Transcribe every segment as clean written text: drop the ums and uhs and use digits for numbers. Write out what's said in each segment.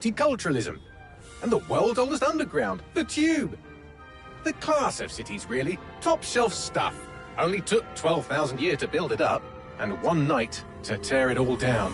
multiculturalism. And the world's oldest underground, the Tube. The class of cities, really. Top shelf stuff. Only took 12,000 years to build it up, and one night to tear it all down.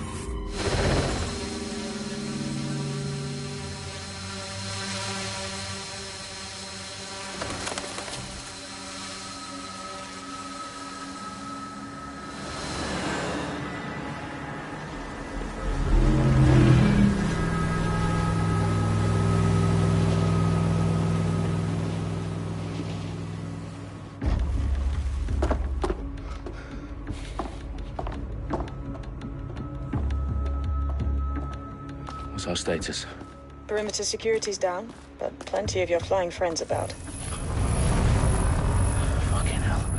What's our status? Perimeter security's down, but plenty of your flying friends about. Fucking hell.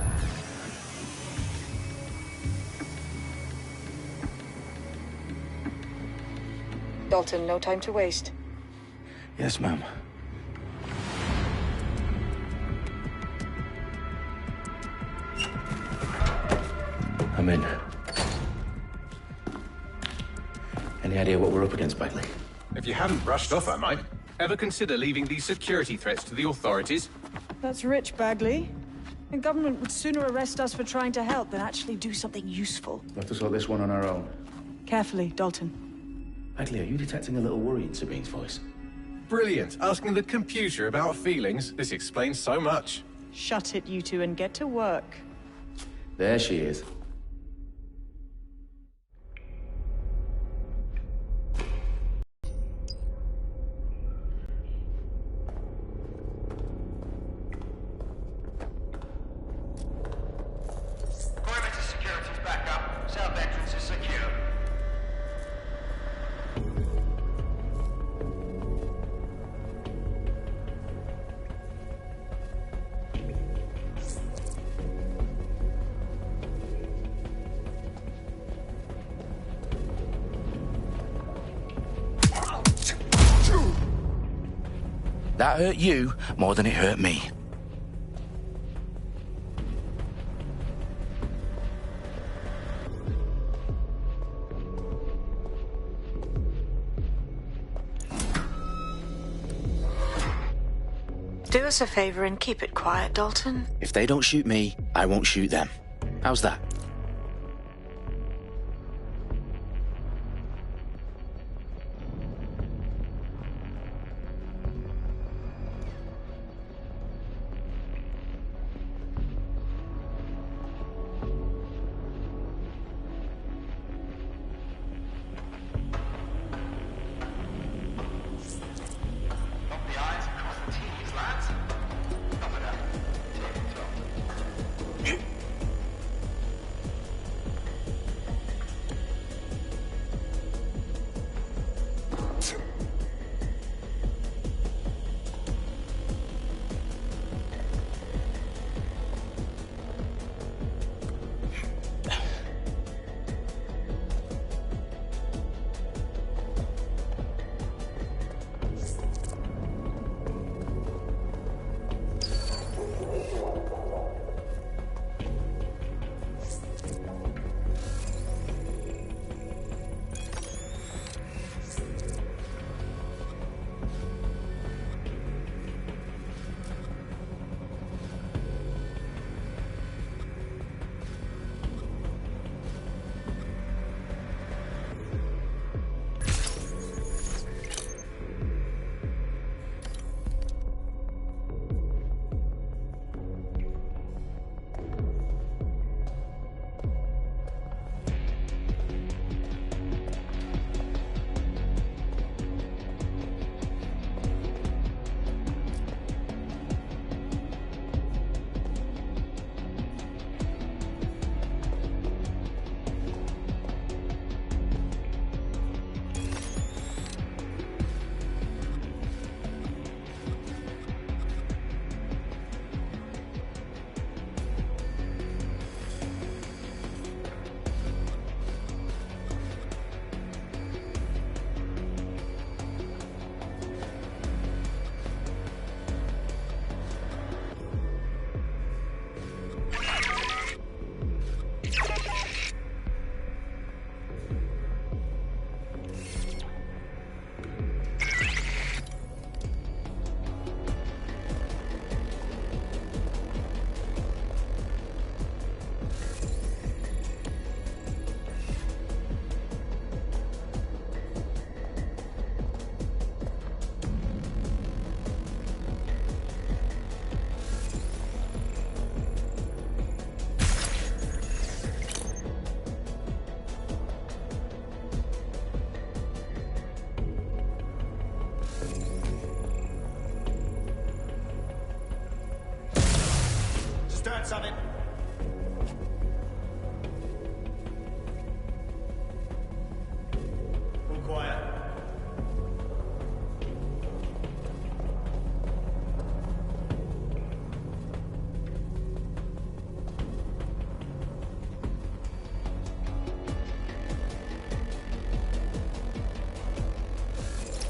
Dalton, no time to waste. Yes, ma'am. I'm in. Any idea what we're up against, Bagley? If you haven't brushed off, I might. Ever consider leaving these security threats to the authorities? That's rich, Bagley. The government would sooner arrest us for trying to help than actually do something useful. We'll have to sort this one on our own. Carefully, Dalton. Bagley, are you detecting a little worry in Sabine's voice? Brilliant. Asking the computer about feelings. This explains so much. Shut it, you two, and get to work. There she is. That hurt you more than it hurt me. Do us a favor and keep it quiet, Dalton. If they don't shoot me, I won't shoot them. How's that?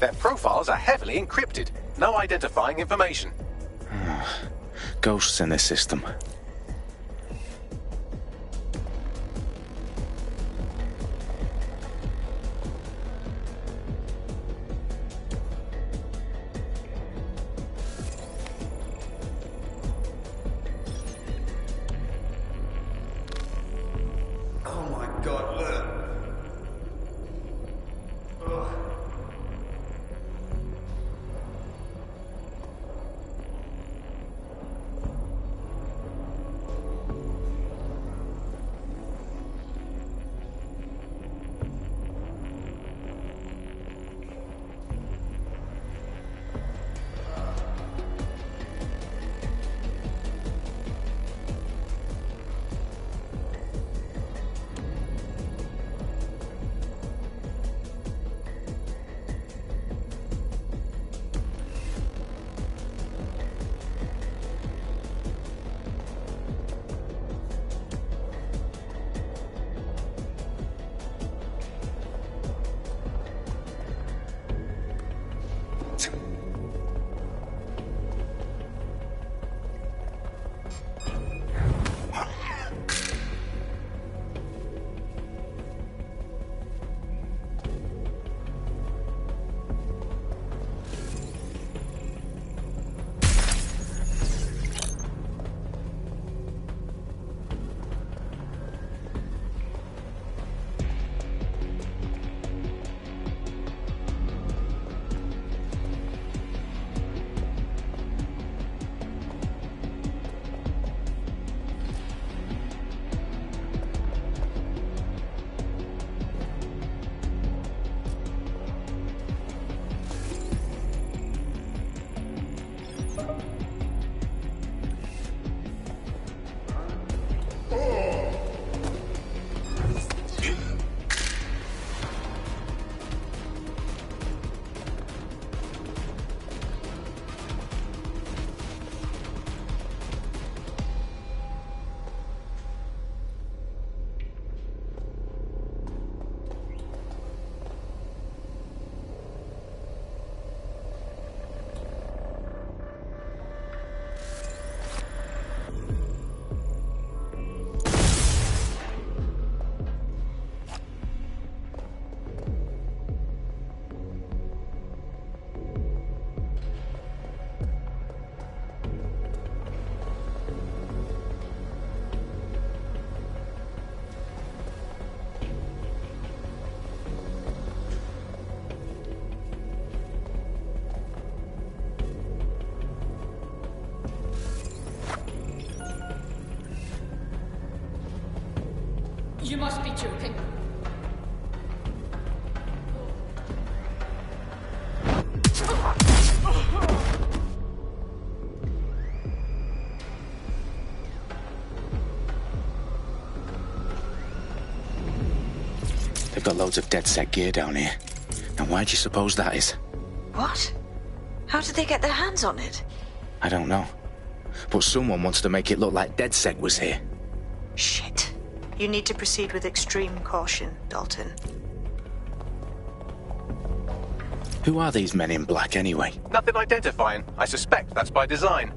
Their profiles are heavily encrypted. No identifying information. Ghosts in this system. Oh my god, look. Ugh. You must be joking. They've got loads of DedSec gear down here. Now why do you suppose that is? What? How did they get their hands on it? I don't know. But someone wants to make it look like DedSec was here. Shit. You need to proceed with extreme caution, Dalton. Who are these men in black anyway? Nothing identifying. I suspect that's by design.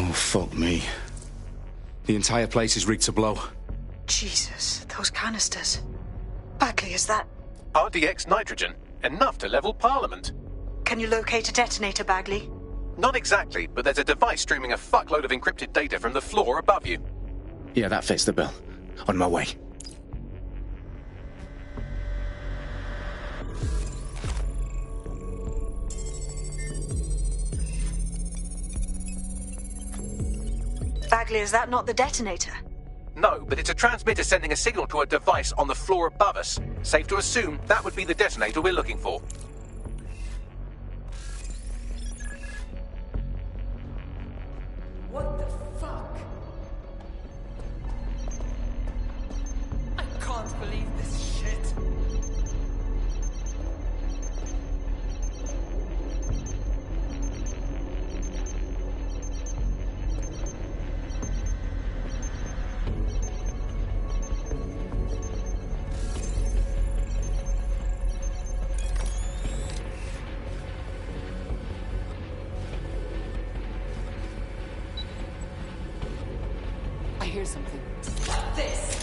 Oh, fuck me. The entire place is rigged to blow. Jesus, those canisters. Bagley, is that... RDX nitrogen. Enough to level Parliament. Can you locate a detonator, Bagley? Not exactly, but there's a device streaming a fuckload of encrypted data from the floor above you. Yeah, that fits the bill. On my way. Bagley, is that not the detonator? No, but it's a transmitter sending a signal to a device on the floor above us. Safe to assume that would be the detonator we're looking for. What the fuck? I can't believe this shit. I hear something. This!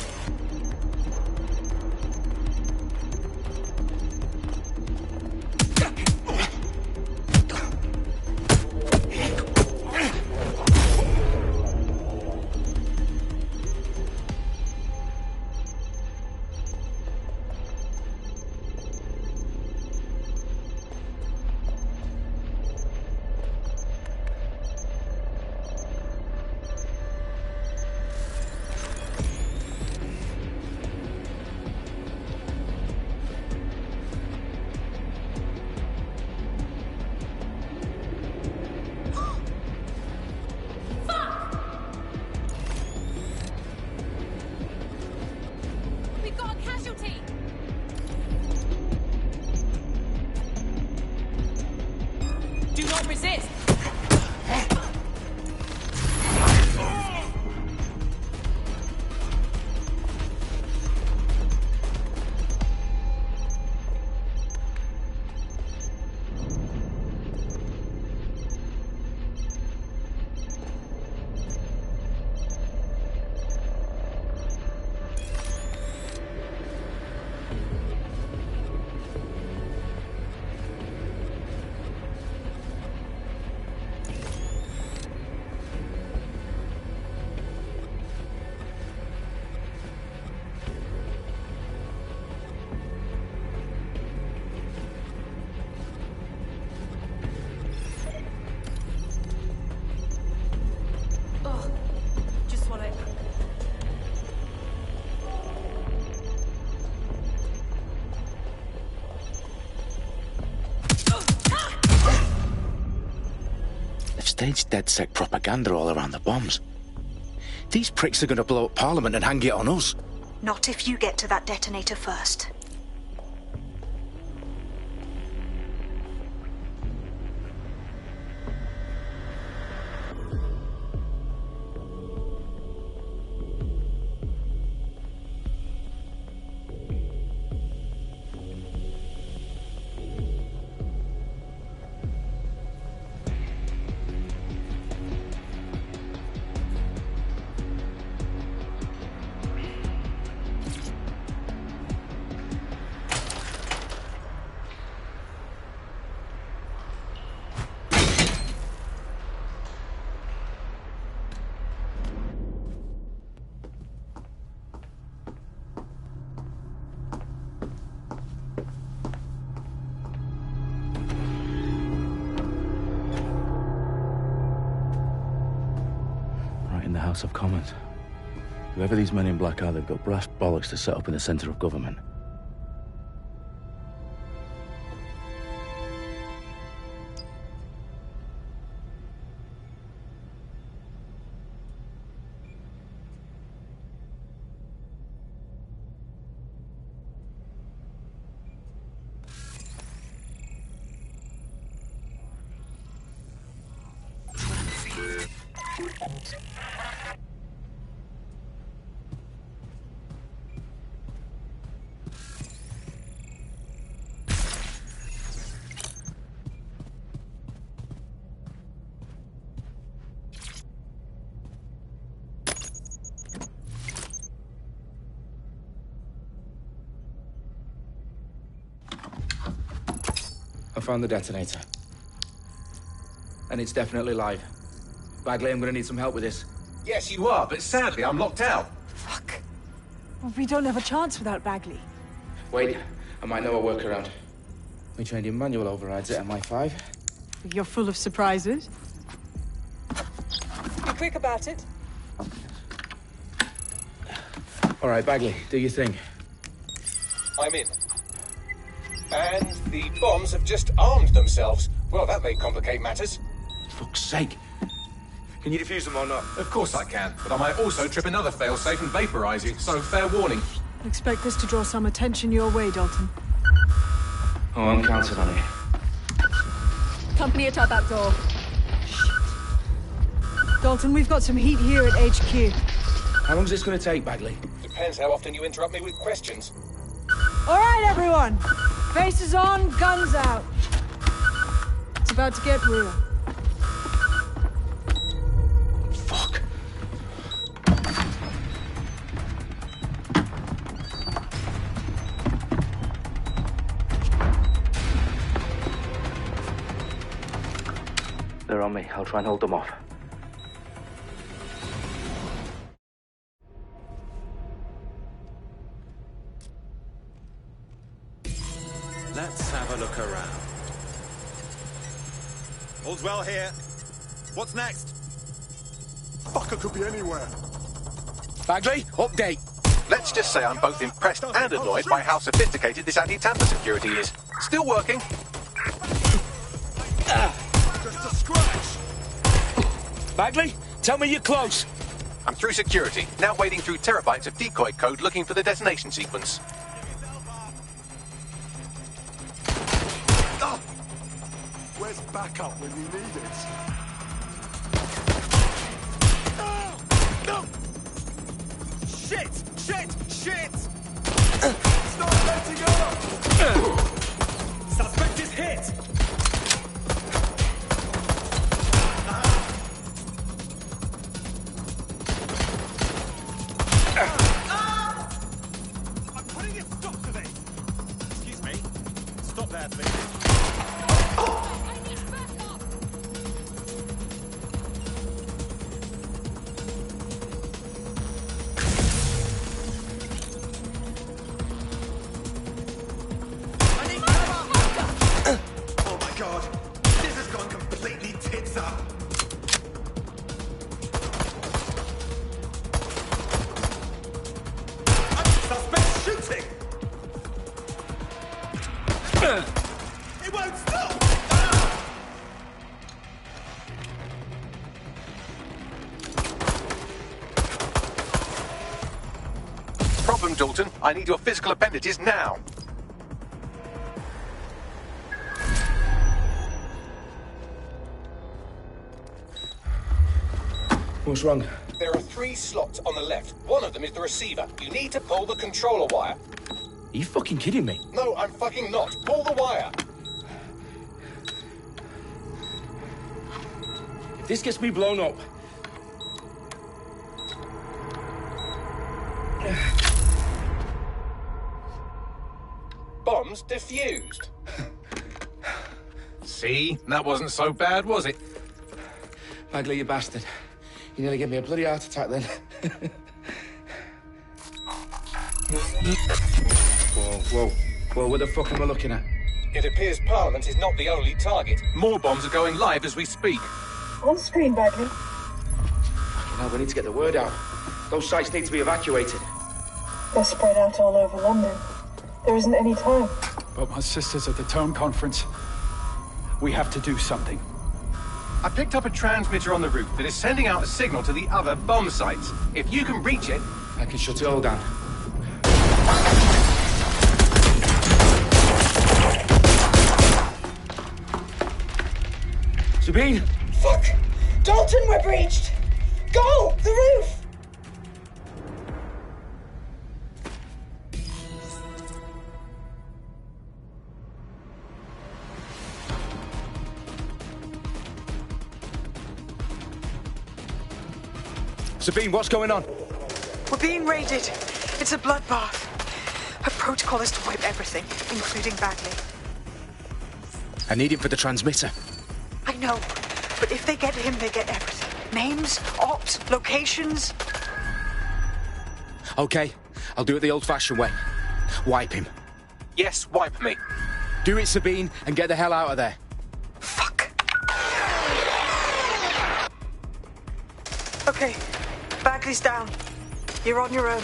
We've got a casualty! Do not resist! Ugh. Just wanna... They've staged DedSec propaganda all around the bombs. These pricks are going to blow up Parliament and hang it on us. Not if you get to that detonator first. Right in the House of Commons. Whoever these men in black are, they've got brass bollocks to set up in the centre of government. I found the detonator. And it's definitely live. Bagley, I'm gonna need some help with this. Yes, you are, but sadly I'm locked out. Fuck. Well, we don't have a chance without Bagley. Wait, I might know a workaround. We trained in manual overrides at MI5. You're full of surprises. Be quick about it. All right, Bagley, do your thing. I'm in. And the bombs have just armed themselves. Well, that may complicate matters. Fuck's sake. Can you defuse them or not? Of course I can, but I might also trip another failsafe and vaporize you, so fair warning. Expect this to draw some attention your way, Dalton. Oh, I'm counting on it. Company at our back door. Dalton, we've got some heat here at HQ. How long's this going to take, Bagley? Depends how often you interrupt me with questions. All right, everyone. Faces on, guns out. It's about to get real. Fuck. They're on me. I'll try and hold them off. Let's have a look around. All's well here. What's next? Fucker could be anywhere. Bagley, update. Let's just say I'm both impressed and annoyed by how sophisticated this anti-tamper security is. Still working. Just a scratch. Bagley, tell me you're close. I'm through security, now wading through terabytes of decoy code looking for the detonation sequence. Where's backup when you need it? No! Shit! Shit! Shit! Stop letting up! Suspect is hit! I'm putting a stop to this! Excuse me. Stop there, please. Oh my god! This has gone completely tits up! Suspect shooting! It won't stop! Problem, Dalton. I need your physical appendages now. What's wrong? There are 3 slots on the left. One of them is the receiver. You need to pull the controller wire. Are you fucking kidding me? No, I'm fucking not. Pull the wire. If this gets me blown up... Bombs defused. See? That wasn't so bad, was it? Bagley, you bastard. You nearly gave me a bloody heart attack then. Whoa, what the fuck am I looking at? It appears Parliament is not the only target. More bombs are going live as we speak. On screen, Bagley. Now we need to get the word out. Those sites need to be evacuated. They're spread out all over London. There isn't any time. But my sister's at the town conference. We have to do something. I picked up a transmitter on the roof that is sending out a signal to the other bomb sites. If you can reach it... I can shut it all down. Sabine! Fuck! Dalton, we're breached! Go! The roof! Sabine, what's going on? We're being raided. It's a bloodbath. Her protocol is to wipe everything, including Bagley. I need him for the transmitter. I know, but if they get him, they get everything. Names, ops, locations. Okay, I'll do it the old-fashioned way. Wipe him. Yes, wipe me. Do it, Sabine, and get the hell out of there. Fuck. Okay, Bagley's down. You're on your own.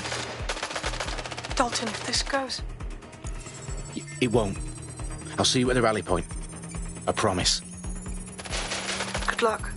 Dalton, if this goes... It won't. I'll see you at the rally point. I promise. Good luck.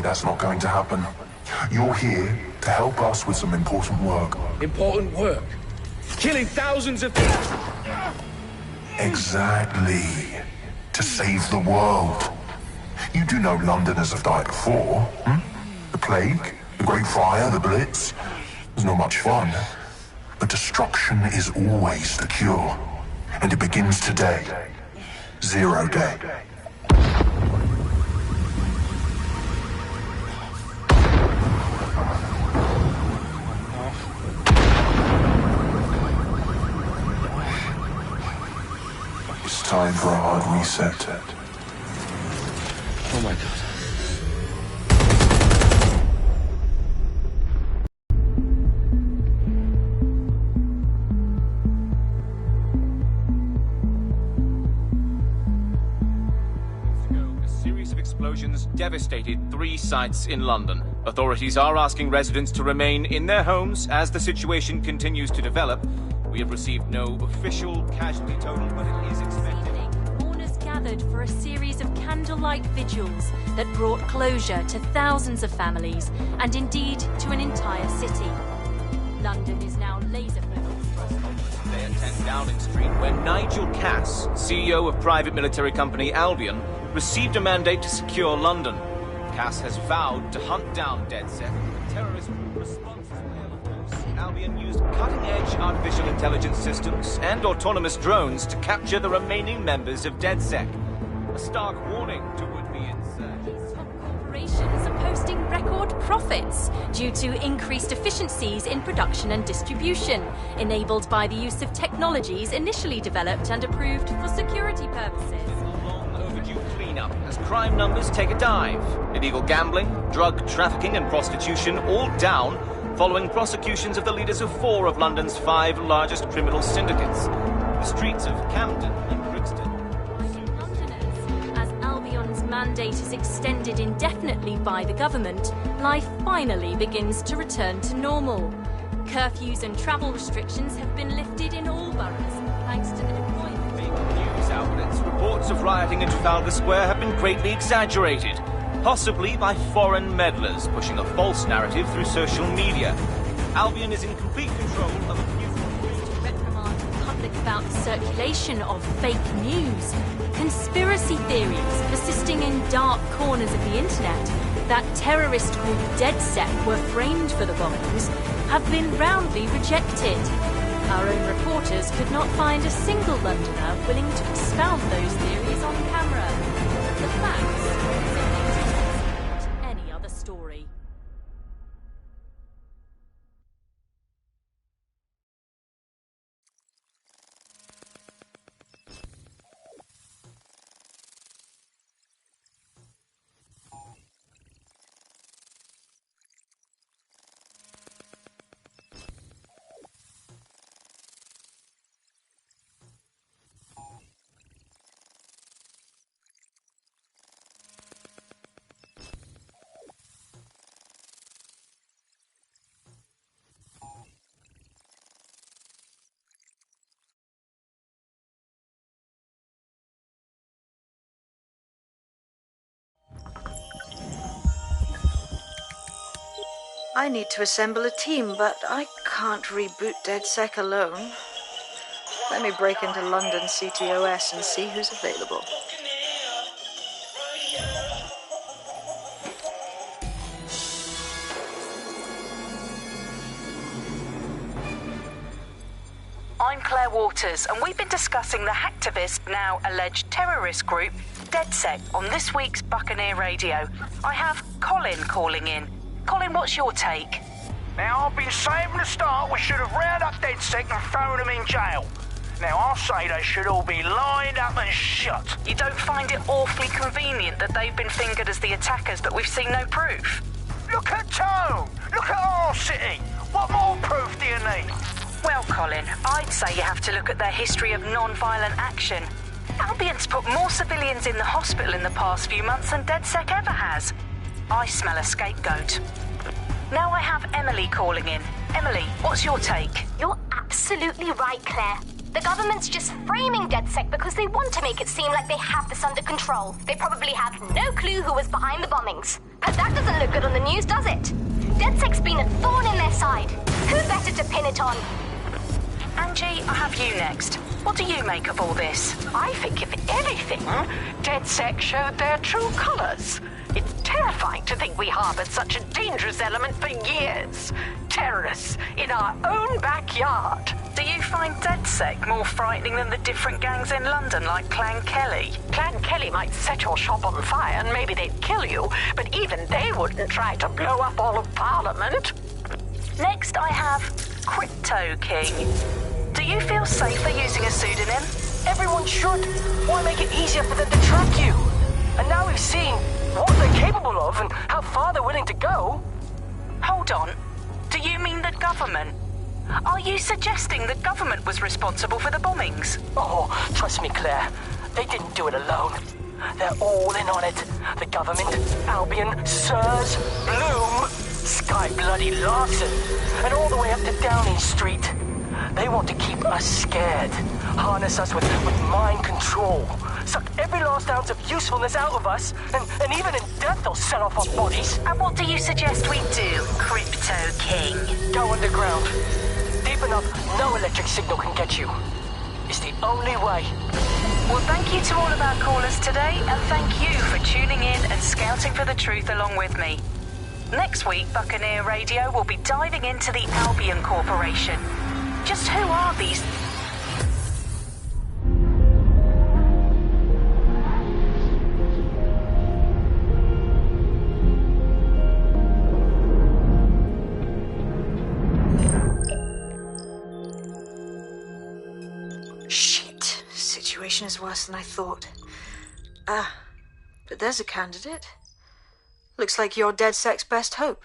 That's not going to happen. You're here to help us with some important work. Important work? Killing thousands of people? Exactly. To save the world. You do know Londoners have died before, hmm? The Plague, the Great Fire, the Blitz. It's not much fun. But destruction is always the cure. And it begins today. Zero Day. Time for a hard reset. Oh my God. A series of explosions devastated 3 sites in London. Authorities are asking residents to remain in their homes as the situation continues to develop. We have received no official casualty total, but it is expected. Mourners gathered for a series of candlelight vigils that brought closure to thousands of families and indeed to an entire city. London is now laser-focused. They attend Downing Street, where Nigel Cass, CEO of private military company Albion, received a mandate to secure London. Cass has vowed to hunt down DedSec, a terrorist response. Albion used cutting-edge artificial intelligence systems and autonomous drones to capture the remaining members of DedSec. A stark warning to would-be insurgents. Top corporations are posting record profits due to increased efficiencies in production and distribution, enabled by the use of technologies initially developed and approved for security purposes. Long overdue cleanup as crime numbers take a dive. Illegal gambling, drug trafficking and prostitution all down, following prosecutions of the leaders of 4 of London's 5 largest criminal syndicates. The streets of Camden and Brixton. Londoners, as Albion's mandate is extended indefinitely by the government, life finally begins to return to normal. Curfews and travel restrictions have been lifted in all boroughs, thanks to the deployment. Big news outlets' reports of rioting in Trafalgar Square have been greatly exaggerated, possibly by foreign meddlers pushing a false narrative through social media. Albion is in complete control of a few... To reprimand the public about the circulation of fake news, conspiracy theories persisting in dark corners of the internet that terrorist group DedSec were framed for the bombings have been roundly rejected. Our own reporters could not find a single Londoner willing to expound those theories on camera. The facts simply support any other story. I need to assemble a team, but I can't reboot DedSec alone. Let me break into London CTOS and see who's available. I'm Claire Waters, and we've been discussing the hacktivist, now alleged terrorist group, DedSec, on this week's Buccaneer Radio. I have Colin calling in. Colin, what's your take? Now, I've been saying from the start we should have rounded up DedSec and thrown them in jail. Now, I'll say they should all be lined up and shot. You don't find it awfully convenient that they've been fingered as the attackers, but we've seen no proof? Look at Tone! Look at our city! What more proof do you need? Well, Colin, I'd say you have to look at their history of non-violent action. Albion's put more civilians in the hospital in the past few months than DedSec ever has. I smell a scapegoat. Now I have Emily calling in. Emily, what's your take? You're absolutely right, Claire. The government's just framing DedSec because they want to make it seem like they have this under control. They probably have no clue who was behind the bombings. But that doesn't look good on the news, does it? DedSec's been a thorn in their side. Who better to pin it on? Angie, I have you next. What do you make of all this? I think, if anything, DedSec showed their true colours. It's terrifying to think we harboured such a dangerous element for years. Terrorists in our own backyard. Do you find DedSec more frightening than the different gangs in London, like Clan Kelly? Clan Kelly might set your shop on fire and maybe they'd kill you, but even they wouldn't try to blow up all of Parliament. Next, I have Crypto King. Do you feel safer using a pseudonym? Everyone should. Why make it easier for them to track you? And now we've seen what they're capable of and how far they're willing to go. Hold on. Do you mean the government? Are you suggesting the government was responsible for the bombings? Oh, trust me, Claire. They didn't do it alone. They're all in on it. The government, Albion, Sirs, Bloom, Sky Bloody Larson, and all the way up to Downing Street. They want to keep us scared, harness us with mind control, suck every last ounce of usefulness out of us, and even in death they'll set off our bodies. And what do you suggest we do, Crypto King? Go underground. Deep enough, no electric signal can get you. It's the only way. Well, thank you to all of our callers today, and thank you for tuning in and scouting for the truth along with me. Next week, Buccaneer Radio will be diving into the Albion Corporation. Just who are these? Shit. Situation is worse than I thought. But there's a candidate. Looks like you're DedSec's best hope.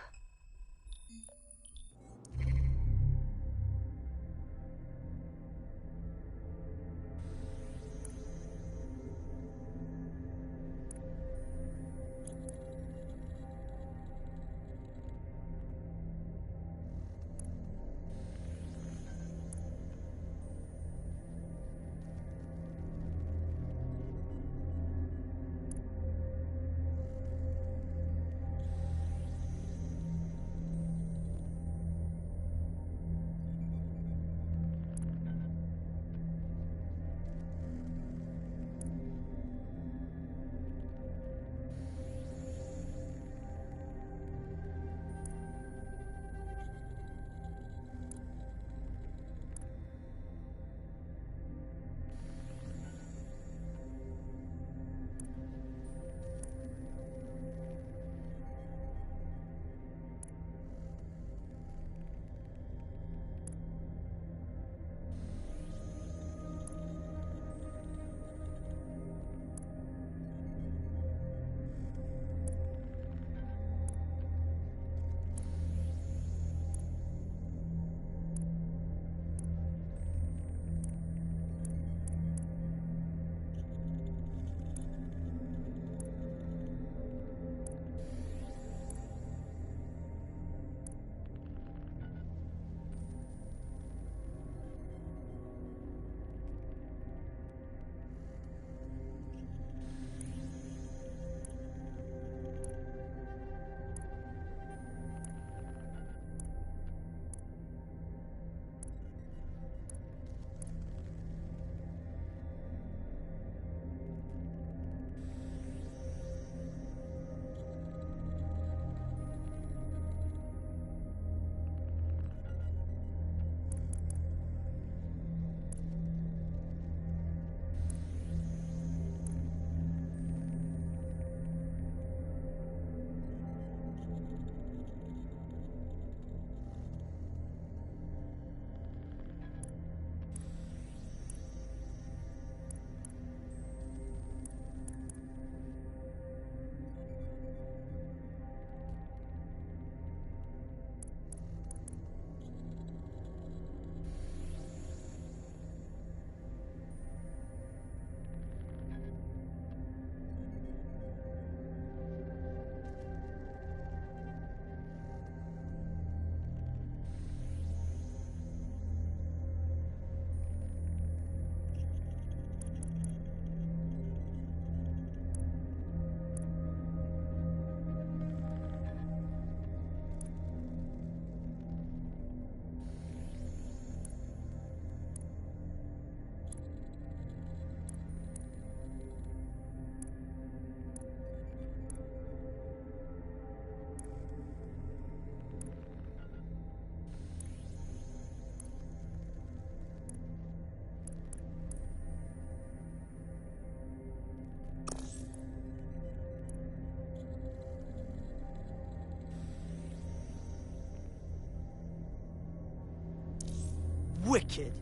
wicked.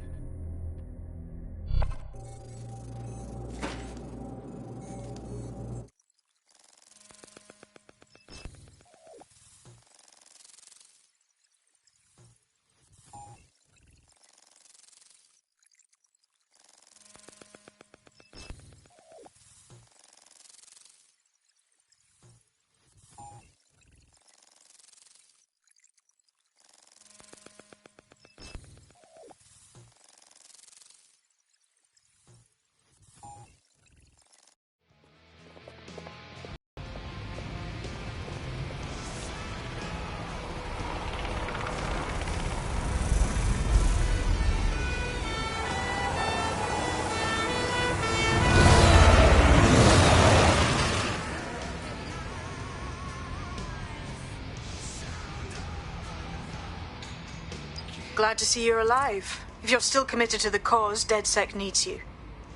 Glad to see you're alive. If you're still committed to the cause, DedSec needs you.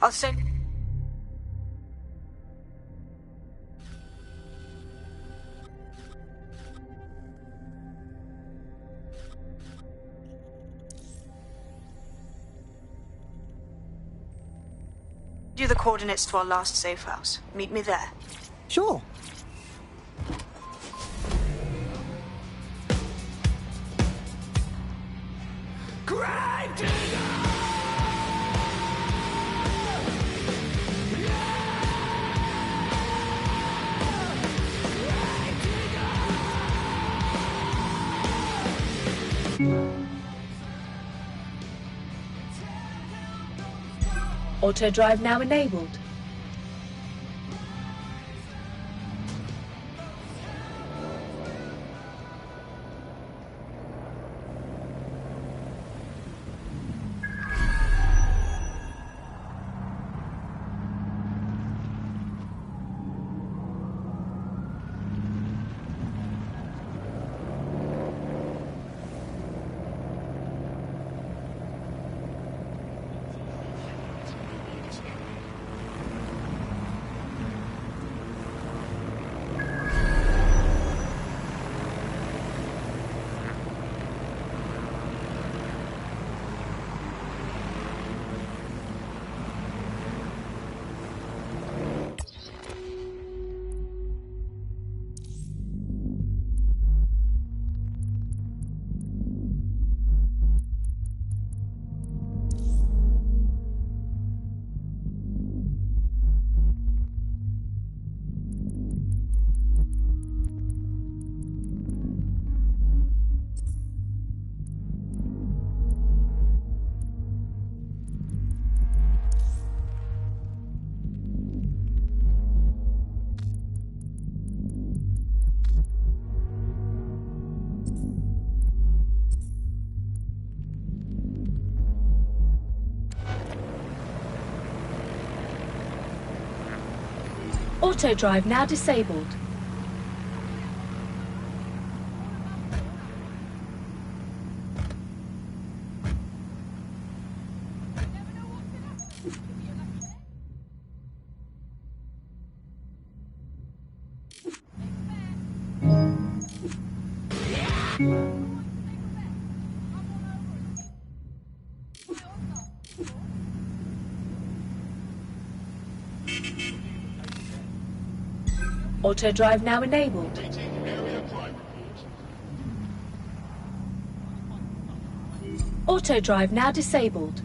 I'll send... you the coordinates to our last safe house. Meet me there. Sure. Auto drive now enabled. Auto drive now disabled. Auto drive now enabled. Auto drive now disabled.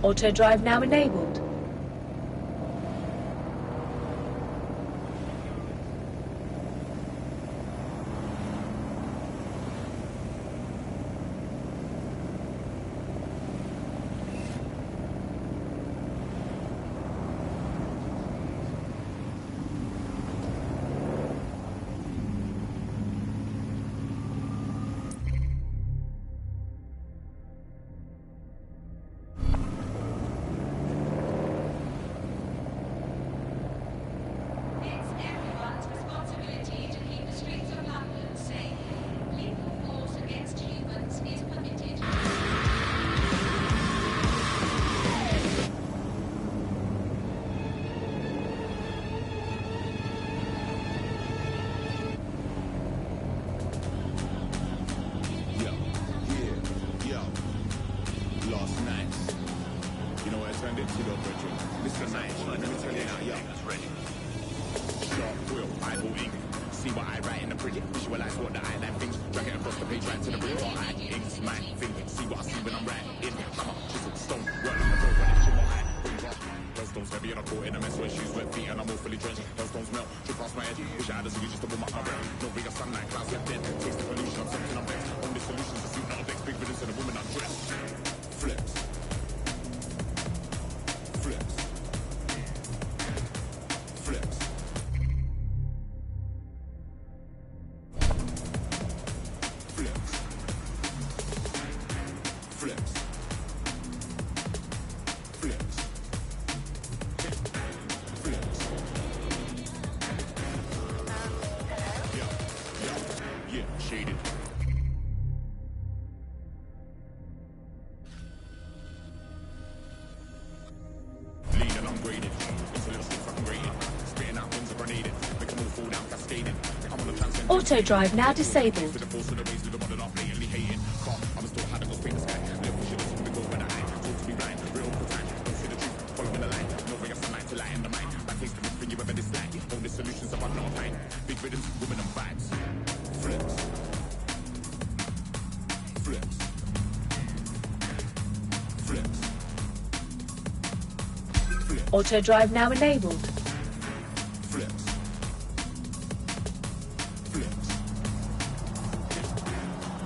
Auto drive now enabled. eyeball ink. See what I write in the print, visualize what the eyeline thinks. Drag it across the page, right to the bridge. What I inks, my think. See what I see when I'm writing. Hammer, chisel, stone, work like a pro when it's what I bring up. Hellstones heavy and I'm caught in a mess. Where shoes, wet feet, and I'm all fully drenched. Hellstones melt, drip past my head. Wish I had a zoo just to warm up my breath. No bigger sunlight, clouds left dead. Taste the pollution, I'm something I'm vexed. Only solutions to suit, not a vex. Big riddance to the woman I'm dressed. Flips. Flips. Flips. Flips. Flips. Flips. Yeah, shaded. Lean and ungraded. It's a little stiff fucking graded. Spitting out winds are grenaded. Make them all fall down cascading. I'm on the transcend. Auto drive now disabled. With the force of the rays, live on and off, blatantly hating. I'm still hard to go paint the sky. Little fish in the swim, we go when I eye. Talk to be blind, real good time. Don't see the truth, following the line. No way of sunlight to light in the mind. That takes the best thing you ever dislike. Only solutions about no time. Big rhythms, women and vibes. Flips. Flips. Flips. Flips. Auto drive now enabled. Flips. Flips.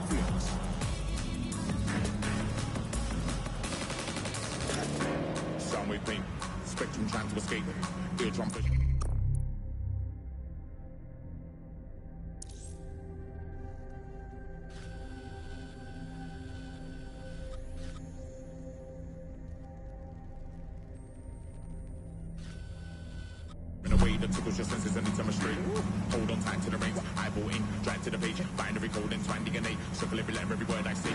Flips. Soundwave pain. Spectrum trying to escape. Eardrum push. In a way that tickles your senses and it's straight. Hold on tight to the reins. Eyeball in, drive to the page. Binary code and twine DNA. Circle every letter, every word I say.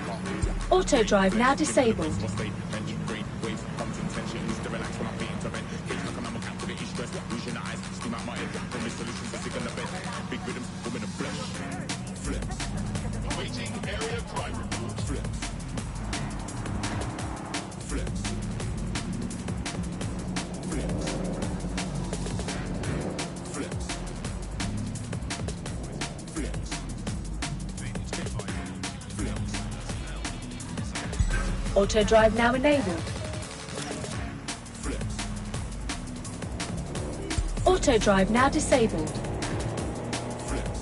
Auto drive now disabled. Tension, brain waves, pumps in tension. Used to relax when I'm being intervent. Cage like I'm captivating stress. Losing the eyes, steam out my head. Only solutions are sick on the bed. Big rhythms, woman of flesh. Flips. Awaiting area crime report. Flips. Flips. Flips. Flips. Flips. Flips. Auto drive now enabled. Flips. Auto drive now disabled. Flips.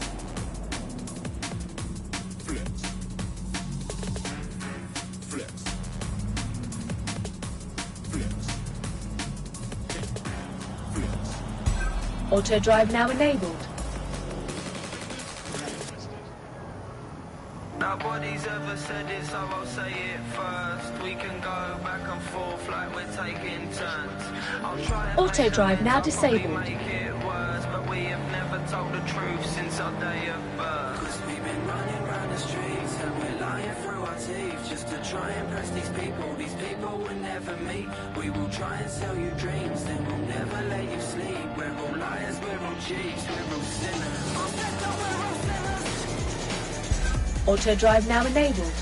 Flips. Flips. Flips. Flips. Auto drive now enabled. Nobody's ever said it, so I'll say it first. We can go back and forth like we're taking turns. I'll try and Auto make drive now amends, I'll probably disabled. make it worse, but we have never told the truth since our day of birth. 'Cause we've been running round the streets and we're lying through our teeth just to try and impress these people. These people will never meet. We will try and sell you dreams, then we'll never let you sleep. We're all liars, we're all cheats, we're all sinners. Auto drive now enabled.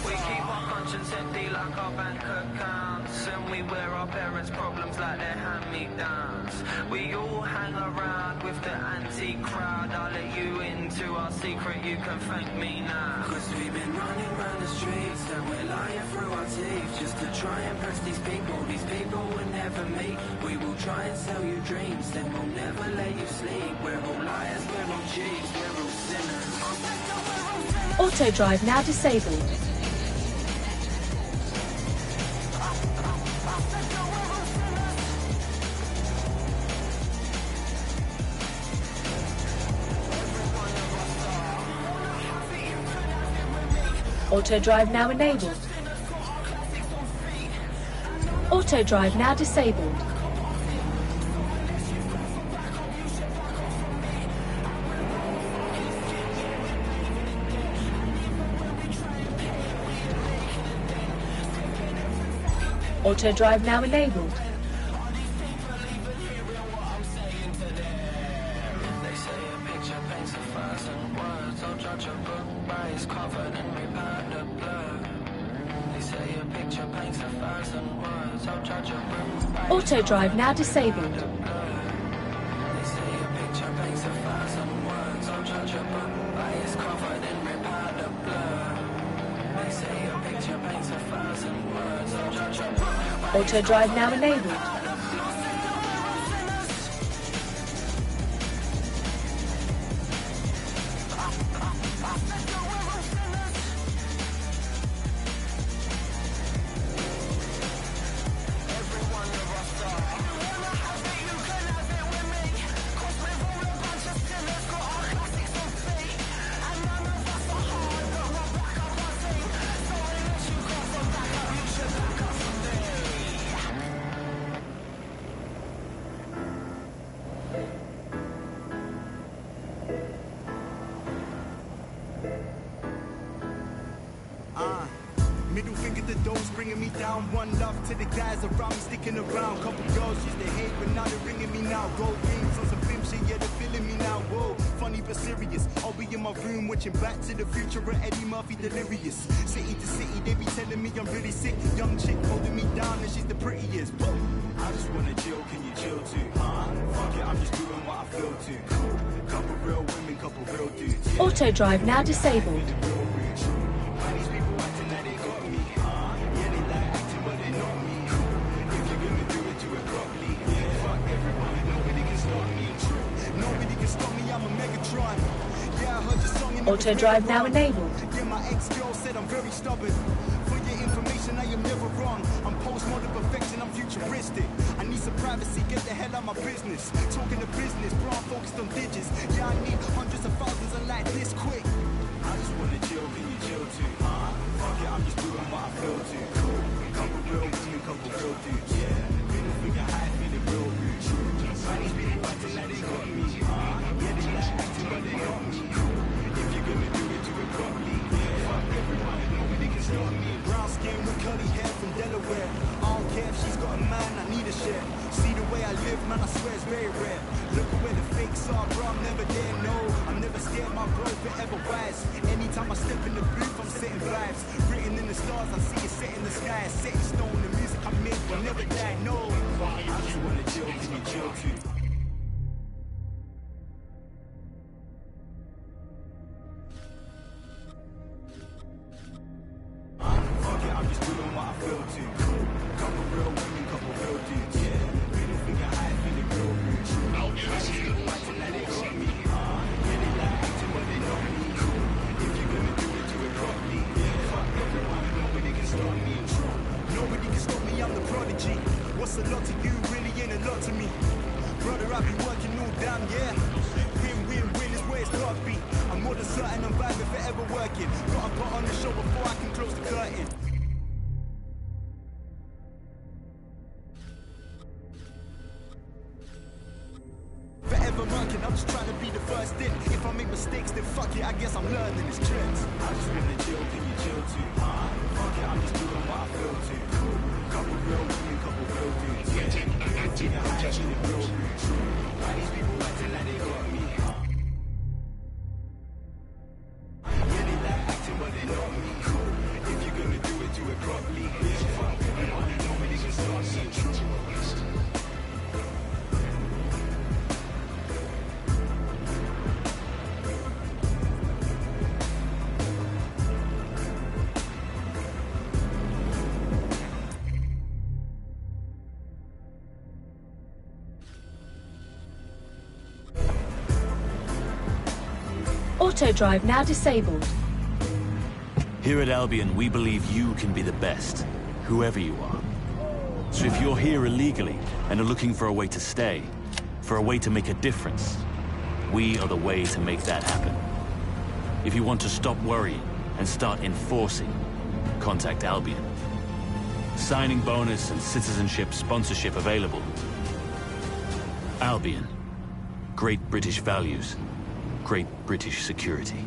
We keep our conscience empty like our bank accounts, and we wear our parents' problems like they're hand-me-downs. We all hang around with the anti-crowd. I'll let you into our secret, you can thank me now. 'Cause we've been running round the streets and we're lying through our teeth just to try and impress these people. These people will never meet. We will try and sell you dreams, then we'll never let you sleep. We're all liars, we're all cheats, we're all sinners. Auto drive now disabled. Auto drive now enabled. Auto drive now disabled. Auto drive now enabled. They say a picture paints 1,000 words. I'll judge a book by its cover, then repair the blur. Auto drive now disabled. Auto drive now enabled. Middle finger to those bringing me down. One love to the guys around me sticking around. Couple girls used to hate, but now they're ringing me now. Gold beams on some film shit, yeah, they're feeling me now. Whoa, funny but serious. I'll be in my room watching Back to the Future with Eddie Murphy delirious. City to city, they be telling me I'm really sick. Young chick holding me down and she's the prettiest. Woo! I just wanna chill, can you chill too? Fuck it, I'm just doing what I feel to. Cool. Couple real women, couple real dudes. Yeah. Auto drive now disabled. Auto drive now enabled. Yeah, my ex-girl said I'm very stubborn. For your information, I am never wrong. I'm postmodern perfection, I'm futuristic. I need some privacy, get the hell out my business. Talking to business, bro, I'm focused on digits. Yeah, I need hundreds of thousands of like this quick. I just wanna chill, can you chill too? Fuck it, I'm just doing what I feel to. Cool. Couple real women, couple real dudes. Yeah, middle finger high, feeling real rude. Why these people acting like they got me? Yeah, they like acting, but they got me. If you're gonna do it, do it properly. Yeah, fuck everyone, nobody can stop me. Brown skin with curly hair from Delaware. I don't care if she's got a man, I need a share. See the way I live, man, I swear it's very rare. Look at where the fakes are, bro, I'm never there, no. I'm never scared, my bro, forever wise. Anytime I step in the booth, I'm setting vibes. Written in the stars, I see it set in the sky. Set in stone, the music I make will never die, no. I just wanna chill, can you chill too? Fuck it, I'm just doing what I feel to. Couple real women, couple real dudes, yeah. Middle finger high, feeling real rude. Acting like they got me. Yeah, they like acting, but they know me. If you're gonna do it, do it properly. Yeah, fuck everyone, nobody can stop me. Nobody can stop me, I'm the prodigy. What's a lot to you, really ain't a lot to me. Brother, I've been working all damn, yeah. Win, win, win is where it's gotta be. I'm more than certain I'm vibing forever working. Gotta put on the show before I can close the curtain. Forever working, I'm just trying to be the first in. If I make mistakes, then fuck it, I guess I'm learning this trends. I just wanna chill, can you chill too? Fuck it, I'm just doing what I feel to. Couple real women, couple real dudes. Yeah, acting real rude. Why these people acting like they got me? Yeah, they like acting, but they know me. If you're gonna do it, do it properly. Yeah, fuck everyone, nobody can stop me. Auto drive now disabled. Here at Albion, we believe you can be the best, whoever you are. So if you're here illegally and are looking for a way to stay, for a way to make a difference, we are the way to make that happen. If you want to stop worrying and start enforcing, contact Albion. Signing bonus and citizenship sponsorship available. Albion. Great British values. Great British security.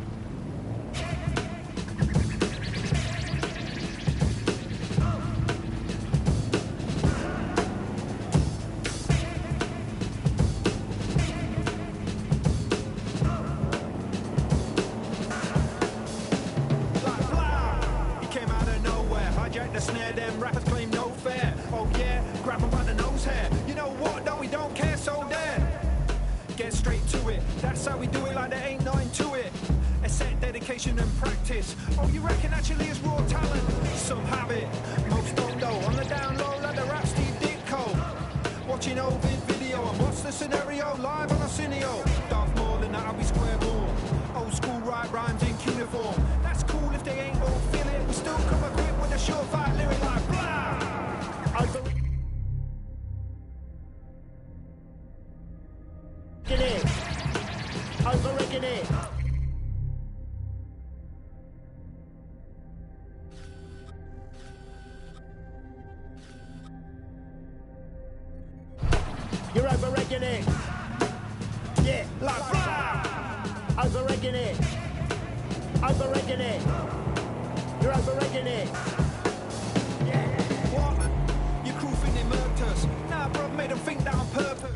hijack the snare, them rappers claim no fair. Oh yeah, grab them by the nose hair. You know what, though, we don't care, so there. Get straight to it, that's how we do it, like there ain't nothing to it. A set, dedication and practice. Oh, you reckon actually it's raw talent? Some have it, most don't though. On the down low, like the rap Steve Ditko. Watching Ovid video, and what's the scenario? Live on a cineo. Darth Maul and that we square ball. Old school right rhymes in cuneiform. That's cool if they ain't all feel it. We still come equipped with a surefire lyric like blah. I believe it. Overrating it. You're overrating it. Yeah, like blah. Overrating it. Overrating it. You're overrating it. Yeah. What? Your crew think they murked us. Nah, bro, made them think that on purpose.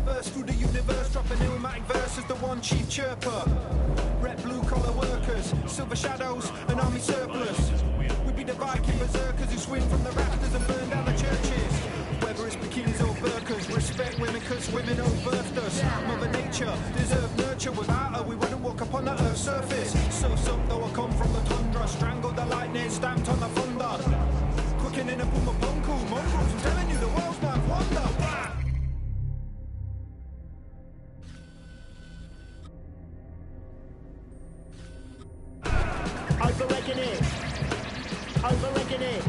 Burst through the universe, drop a pneumatic verse as the one chief chirper. Red blue collar workers, silver shadows, an army surplus. We be the Viking berserkers who swing from the rafters and burn down the churches. Whether it's bikinis or burkas, respect women cause women birthed us. Mother nature deserved nurture, without her we wouldn't walk upon the earth's surface. So some though I come from the tundra, strangled the lightning, stamped on the thunder. Cooking in a boom of bunku, mongrels, I'm telling you the world's my wonder. Overrating it. Overrating it.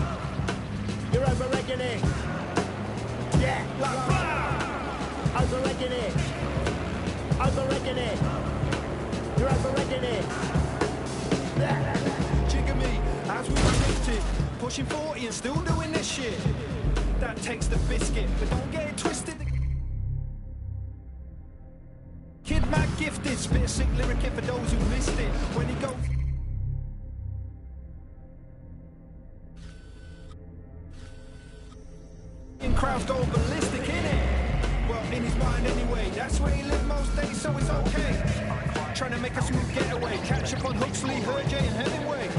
You're overrating it. Yeah, like blah. Overrating it. Overrating it. You're overrating it. Jigger me, as we predicted. Pushing 40 and still doing this shit. That takes the biscuit, but don't get it twisted. Kid Mac gifted, spit a sick lyric for those who missed it. When he goes. Crowds go ballistic, innit? Well, in his mind anyway, that's where he lives most days, so it's okay. Trying to make a smooth getaway, catch up on Huxley, Hergé and Hemingway.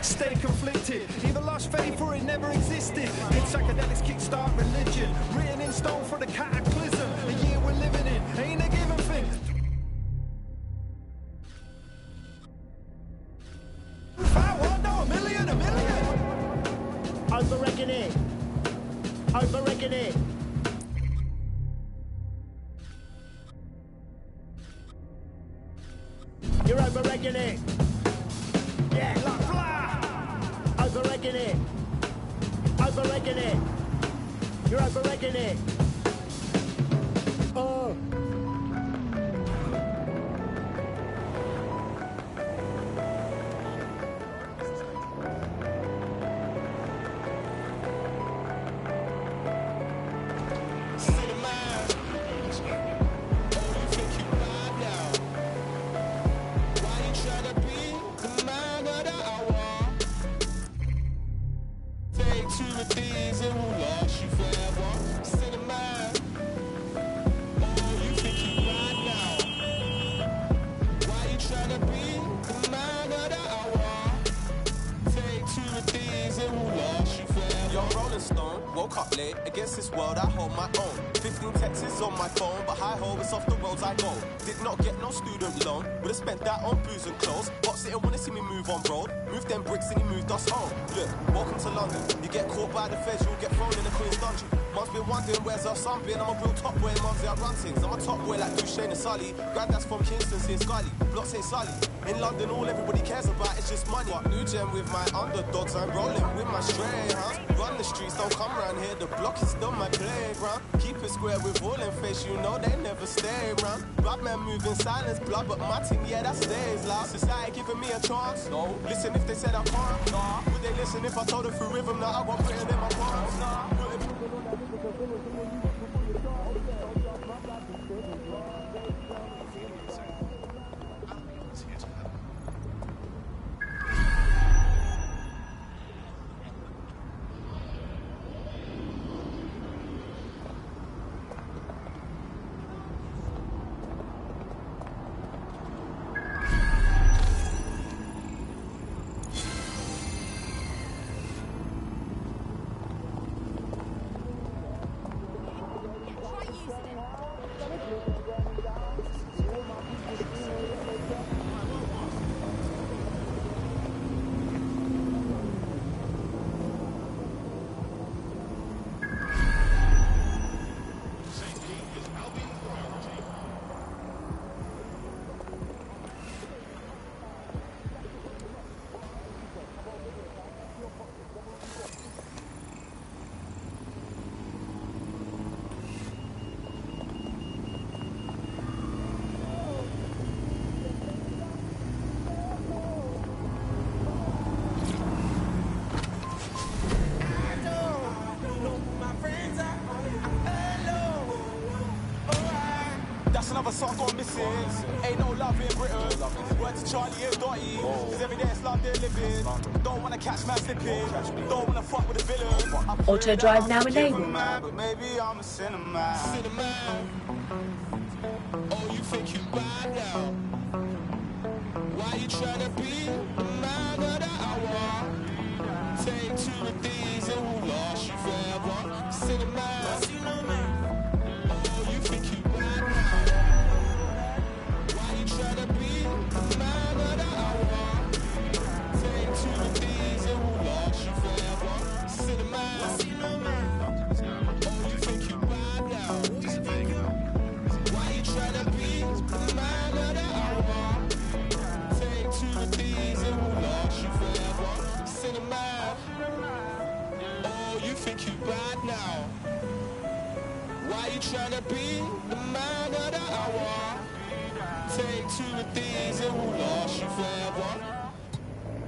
Stay conflicted, either lost faith or it never existed. Did psychedelics kickstart religion? Written in stone for the cataclysm. The year we're living in, ain't a given thing. A million. Overrating it. Overrating it. You're overrating it. Yeah, like blah. Overrating it. Overrating it. You're overrating it. Oh. Woke up late, against this world I hold my own. 15 texts on my phone, but hi-ho, it's off the roads I go. Did not get no student loan, would've spent that on booze and clothes. Box it and wanna see me move on road. Moved them bricks and he moved us home. Look, welcome to London. You get caught by the feds, you'll get thrown in the Queen's dungeon. Mum's been wondering where's her son been. I'm a real top boy and mum's out run things. I'm a top boy like Duchesne and Sully. Granddad's from Kingston, seeing Scully. Block say Sully. In London, all everybody cares about is just money. What new gem with my underdogs, I'm rolling with my stray, huh? Run the streets, don't come round here, the block is still my playground. Keep it square with all in face, you know they never stay around. Bad man move in silence, blood, but my team, yeah, that stays loud. Society giving me a chance, no. Listen if they said I can't, nah. Would they listen if I told them through rhythm that I won't put it in my palms, nah. another sock gone missing. Ain't no love in Britain. Word to Charlie and Dottie. Cause every day it's London living. Don't wanna catch man slipping. Don't wanna fuck with a villain. Auto drive now enabled. But maybe I'm a cinnamon. Oh, you think you bad now? Why you tryna be the man of the hour? Take two of these and who lost you forever? Cinnamon. Oh, you think you bad now? Why you tryna be the man of the hour? Take two of these and who lost you forever? Cinnamon. Oh, you think you bad now? Why you tryna be the man of the hour? Take two of these and who lost you forever? Cinnamon. Oh, you think you bad now? Why you tryna be the man of the hour? Take two of these and who lost you forever?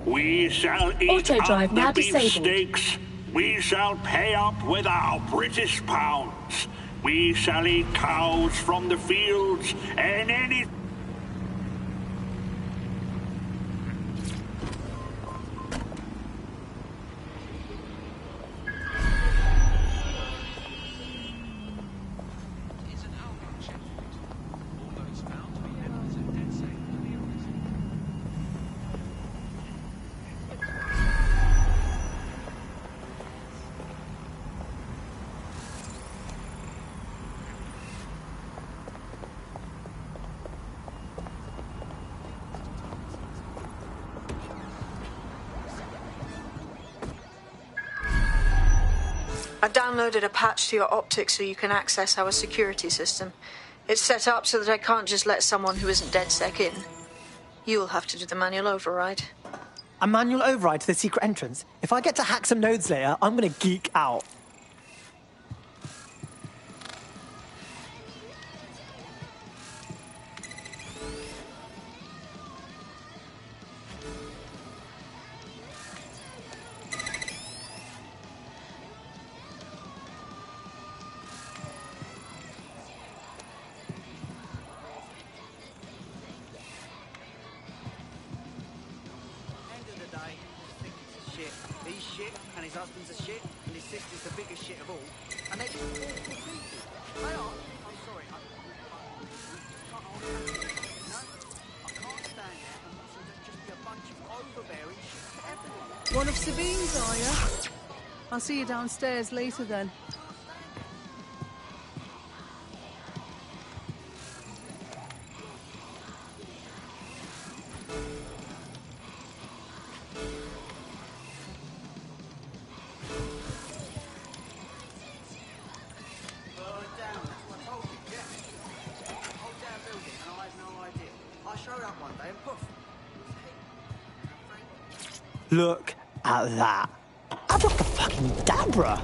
We shall eat Auto drive up now the disabled. beefsteaks. We shall pay up with our British pounds. We shall eat cows from the fields and any... I downloaded a patch to your optics so you can access our security system. It's set up so that I can't just let someone who isn't DedSec in. You'll have to do the manual override. A manual override to the secret entrance? If I get to hack some nodes later, I'm gonna geek out. He's shit, and his husband's a shit, and his sister's the biggest shit of all. And they're just awful people. They are. I'm sorry. I can't hold it. No, I can't stand it and watch them just be a bunch of overbearing shit everyone. One of Sabine's, are you? I'll see you downstairs later then. Look at that. Abracadabra!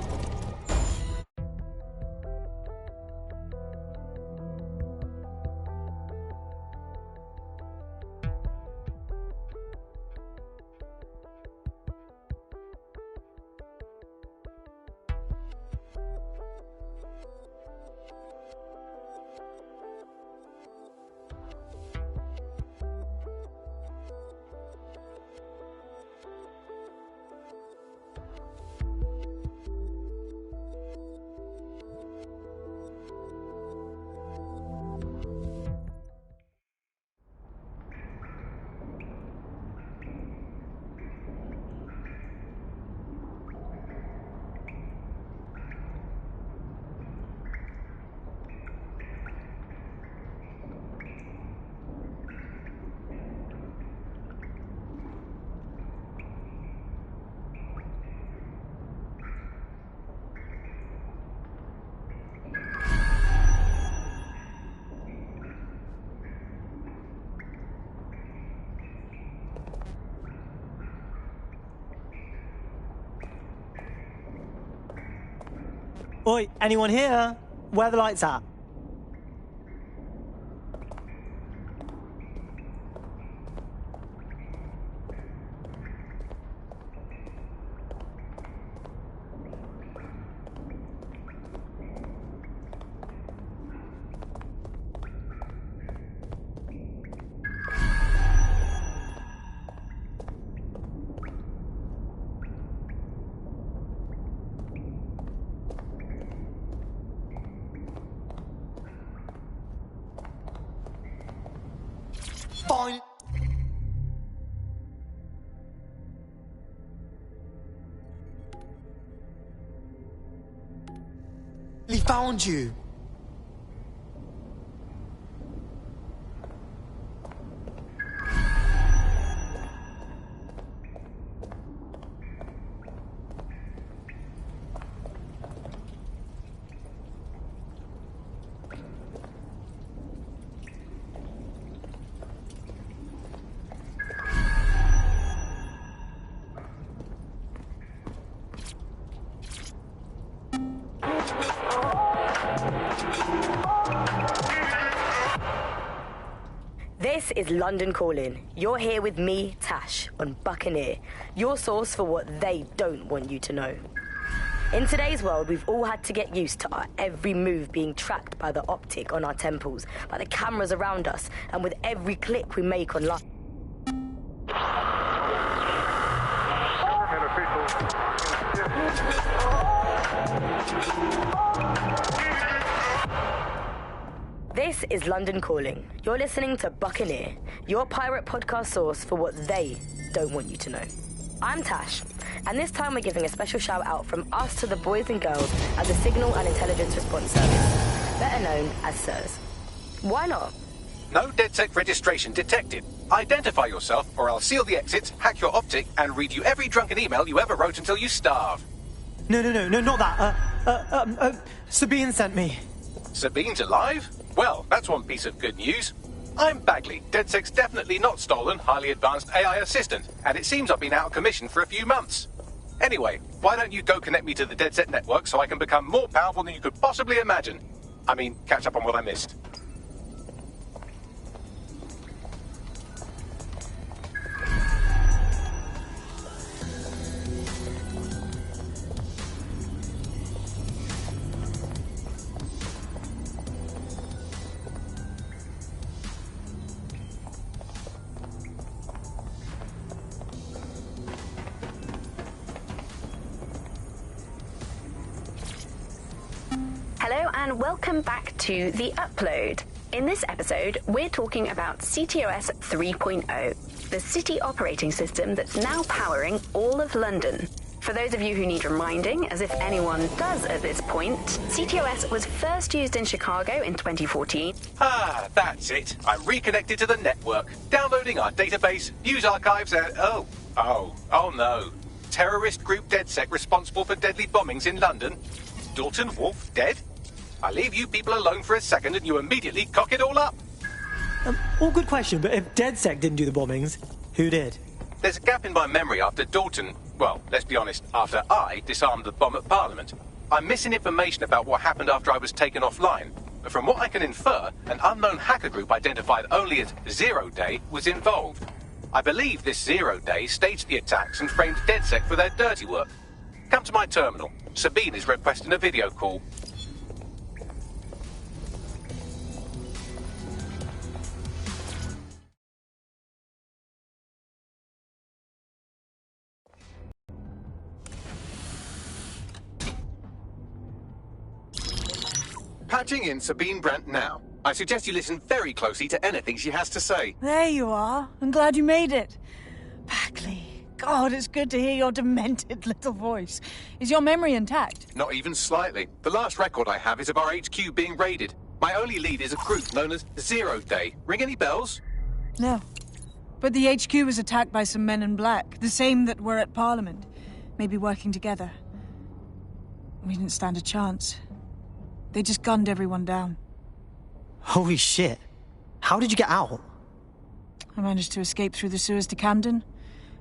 Oi, anyone here? Where are the lights at? Fine. He found you. This is London Calling. You're here with me, Tash, on Buccaneer, your source for what they don't want you to know. In today's world, we've all had to get used to our every move being tracked by the optic on our temples, by the cameras around us, and with every click we make online. This is London Calling. You're listening to Buccaneer, your pirate podcast source for what they don't want you to know. I'm Tash, and this time we're giving a special shout out from us to the boys and girls at the Signal and Intelligence Response Service, better known as SIRS. Why not? No DedSec registration detected. Identify yourself or I'll seal the exits, hack your optic, and read you every drunken email you ever wrote until you starve. No, not that. Sabine sent me. Sabine's alive? Well, that's one piece of good news. I'm Bagley, DedSec's definitely not stolen, highly advanced AI assistant, and it seems I've been out of commission for a few months. Anyway, why don't you go connect me to the DedSec network so I can become more powerful than you could possibly imagine? I mean, catch up on what I missed. Hello and welcome back to The Upload. In this episode, we're talking about CTOS 3.0, the city operating system that's now powering all of London. For those of you who need reminding, as if anyone does at this point, CTOS was first used in Chicago in 2014. Ah, that's it. I'm reconnected to the network, downloading our database, news archives, and... Oh no. Terrorist group DedSec responsible for deadly bombings in London. Dalton Wolf dead? I leave you people alone for a second and you immediately cock it all up. All good question, but if DedSec didn't do the bombings, who did? There's a gap in my memory after Dalton, well, let's be honest, after I disarmed the bomb at Parliament. I'm missing information about what happened after I was taken offline. But from what I can infer, an unknown hacker group identified only as Zero Day was involved. I believe this Zero Day staged the attacks and framed DedSec for their dirty work. Come to my terminal. Sabine is requesting a video call. Patching in Sabine Brandt now. I suggest you listen very closely to anything she has to say. There you are. I'm glad you made it. Bagley. God, it's good to hear your demented little voice. Is your memory intact? Not even slightly. The last record I have is of our HQ being raided. My only lead is a group known as Zero Day. Ring any bells? No. But the HQ was attacked by some men in black, the same that were at Parliament. Maybe working together. We didn't stand a chance. They just gunned everyone down. Holy shit. How did you get out? I managed to escape through the sewers to Camden.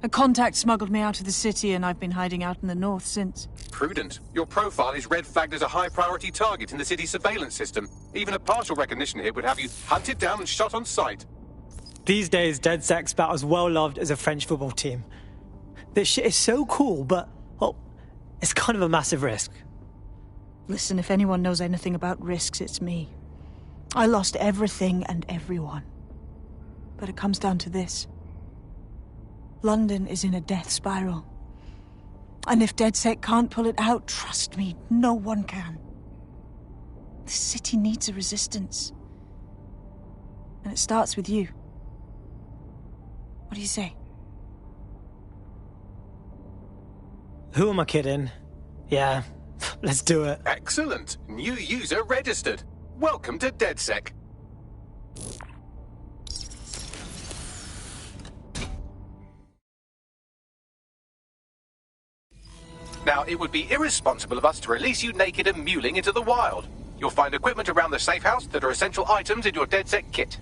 A contact smuggled me out of the city, and I've been hiding out in the north since. Prudent. Your profile is red flagged as a high-priority target in the city's surveillance system. Even a partial recognition here would have you hunted down and shot on sight. These days, DedSec's about as well loved as a French football team. This shit is so cool, but, well, it's kind of a massive risk. Listen, if anyone knows anything about risks, it's me. I lost everything and everyone. But it comes down to this. London is in a death spiral. And if DedSec can't pull it out, trust me, no one can. The city needs a resistance. And it starts with you. What do you say? Who am I kidding? Yeah, let's do it. Excellent. New user registered. Welcome to DedSec. Now, it would be irresponsible of us to release you naked and mewling into the wild. You'll find equipment around the safe house that are essential items in your DedSec kit.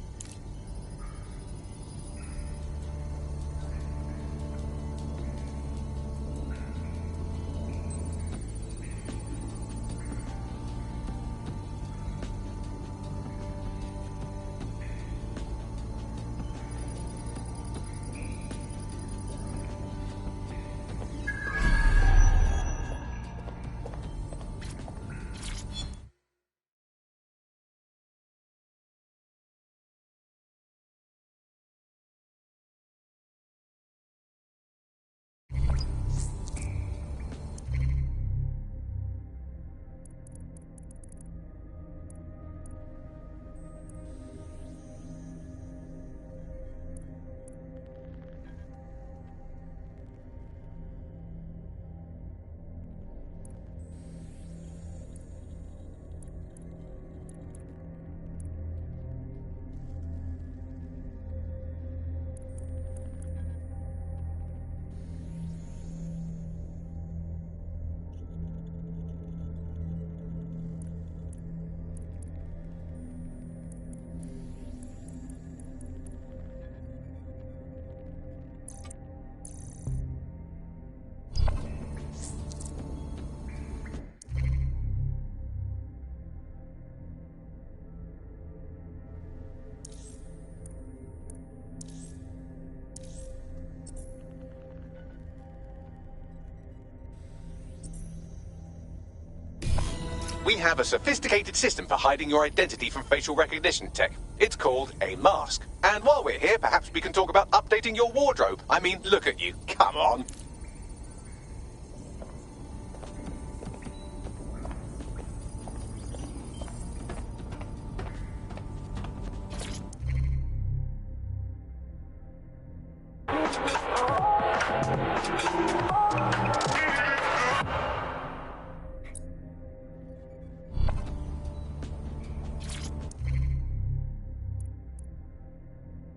We have a sophisticated system for hiding your identity from facial recognition tech. It's called a mask. And while we're here, perhaps we can talk about updating your wardrobe. I mean, look at you. Come on.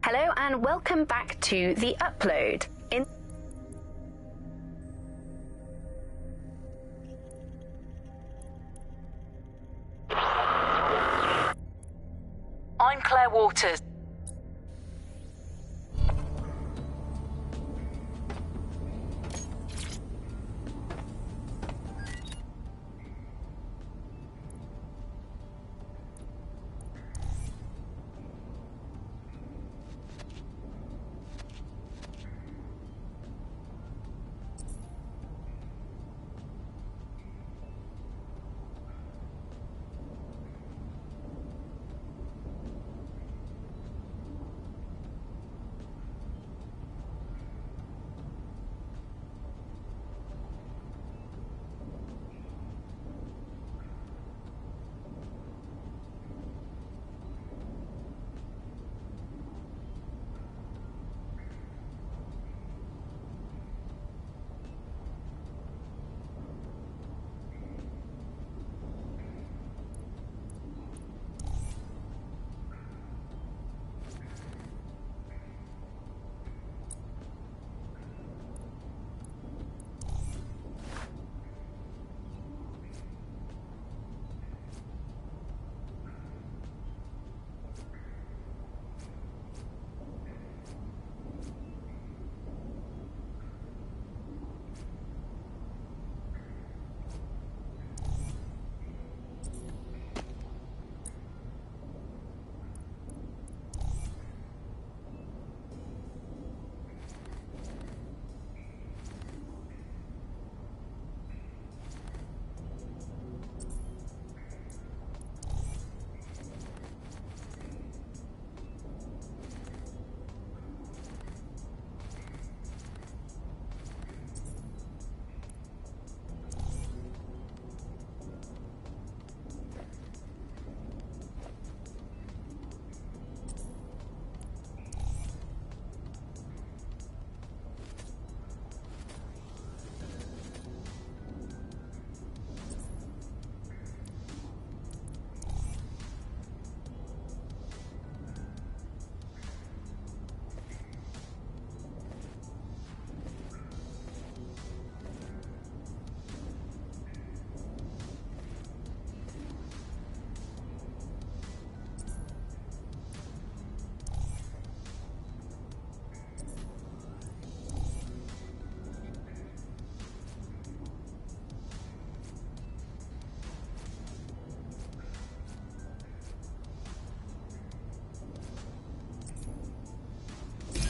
Hello and welcome back to The Upload. I'm Claire Waters.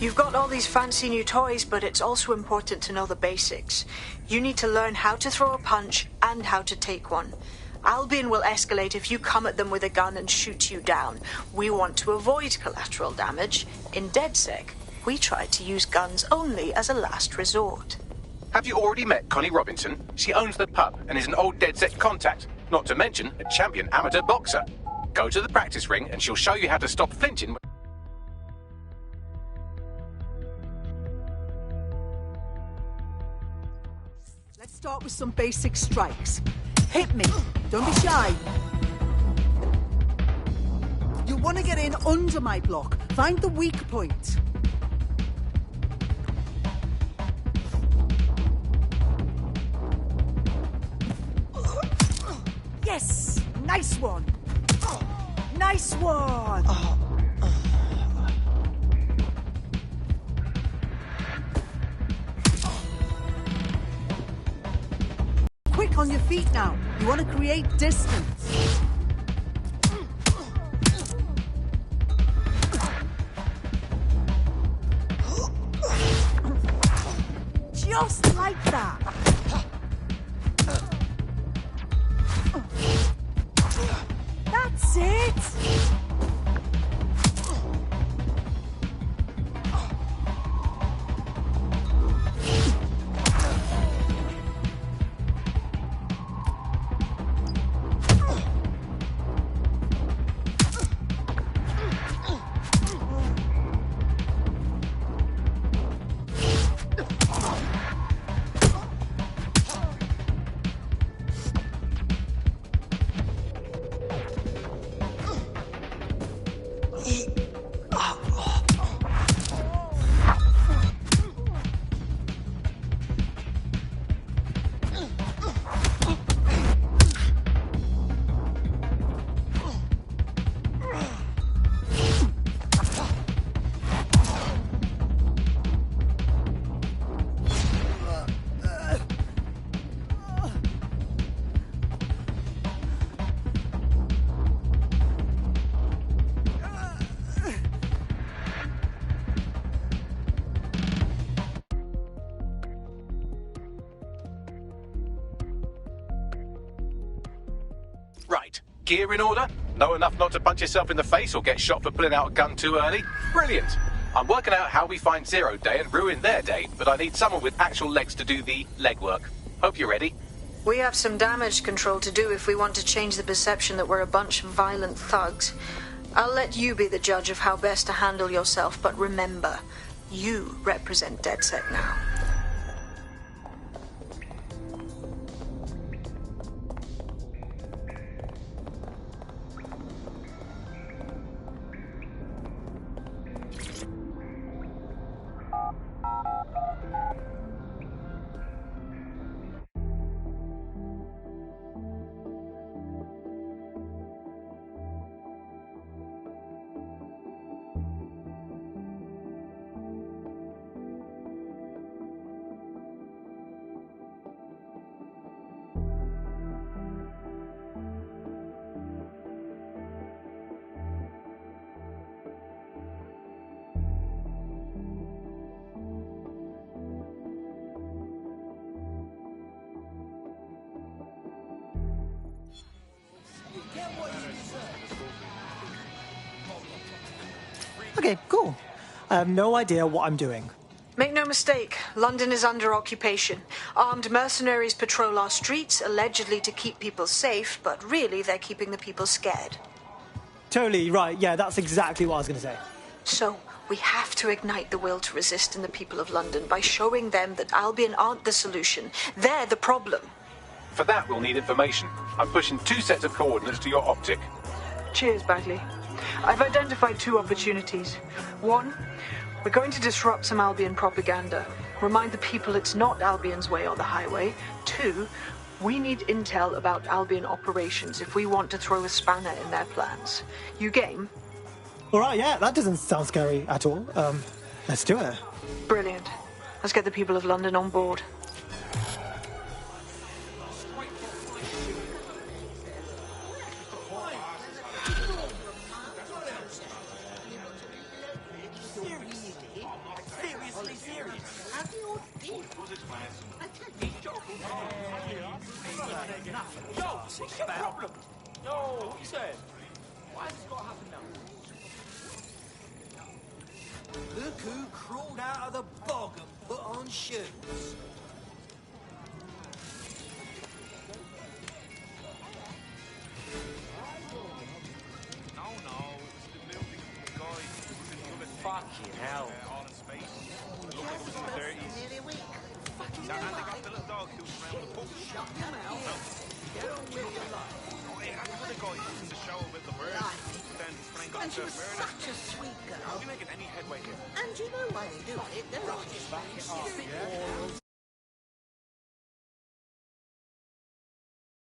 You've got all these fancy new toys, but it's also important to know the basics. You need to learn how to throw a punch and how to take one. Albion will escalate if you come at them with a gun and shoot you down. We want to avoid collateral damage. In DedSec, we try to use guns only as a last resort. Have you already met Connie Robinson? She owns the pub and is an old DedSec contact, not to mention a champion amateur boxer. Go to the practice ring and she'll show you how to stop flinching. Let's start with some basic strikes. Hit me. Don't be shy. You want to get in under my block. Find the weak point. Yes! Nice one! Nice one! Quick on your feet now. You want to create distance. Just like that. That's it. Right. Gear in order? Know enough not to punch yourself in the face or get shot for pulling out a gun too early? Brilliant. I'm working out how we find Zero Day and ruin their day, but I need someone with actual legs to do the legwork. Hope you're ready. We have some damage control to do if we want to change the perception that we're a bunch of violent thugs. I'll let you be the judge of how best to handle yourself, but remember, you represent DedSec now. Okay, cool. I have no idea what I'm doing. Make no mistake, London is under occupation. Armed mercenaries patrol our streets, allegedly to keep people safe, but really they're keeping the people scared. Totally right. Yeah, that's exactly what I was going to say. So, we have to ignite the will to resist in the people of London by showing them that Albion aren't the solution. They're the problem. For that, we'll need information. I'm pushing 2 sets of coordinates to your optic. Cheers, Bagley. I've identified 2 opportunities. 1, we're going to disrupt some Albion propaganda. Remind the people it's not Albion's way or the highway. 2, we need intel about Albion operations if we want to throw a spanner in their plans. You game? All right, yeah, that doesn't sound scary at all. Let's do it. Brilliant. Let's get the people of London on board. How's this man? Yo, what's your problem? Yo, what you saying? Why has this got to happen now? Look who crawled out of the bog and put on shoes. No, it's the building guy. Fucking hell. All in space. It looked like it was in the 30s. Nearly a week. Fucking And they got the little dog who was around the pub. Shut them out. Get on with your life. Oh, they had another guy in the show about the bird. Then his friend got And she the was murder. such a sweet girl. Are we making any headway here? And you know why they do it? They're like morals